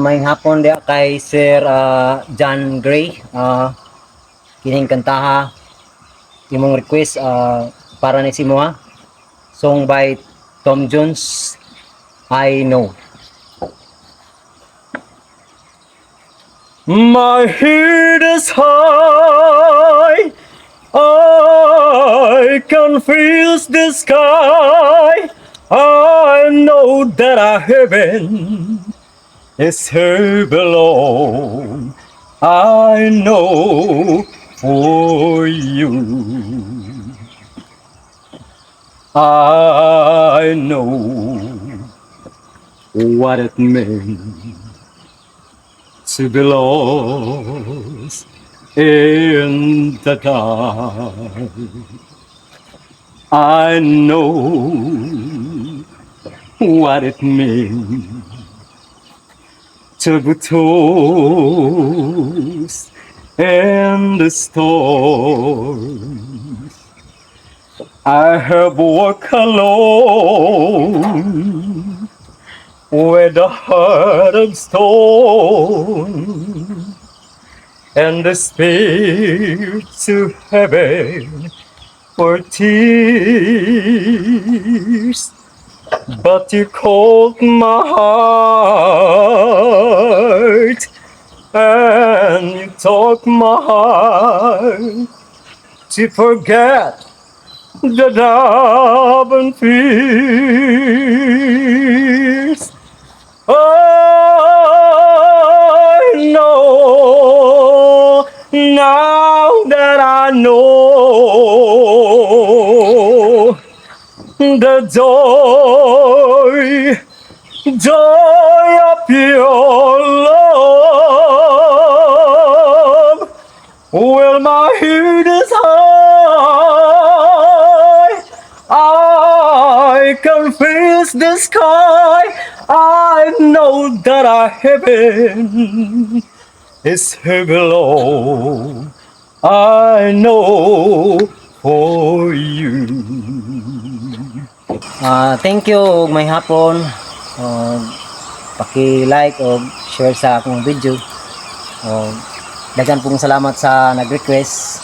May hapon dia kay Sir John Gray. Kining kantaha imong request para ni si Moa. Song by Tom Jones, I Know. My head is high, I can feel the sky. I know that I heaven is here below. I know for you. I know what it means to be lost in the dark. I know what it means to be tossed in the storm. I have walked alone with a heart of stone and the spirit to heaven for tears. But you called my heart and you taught my heart to forget the love and fears. I know now that I know the joy of your love. Well, my head is high, I can face the sky. I know that our heaven is here below. I know for you. Thank you ug may hapon. Paki-like o share sa akong video. Dagan pong salamat sa nag-request.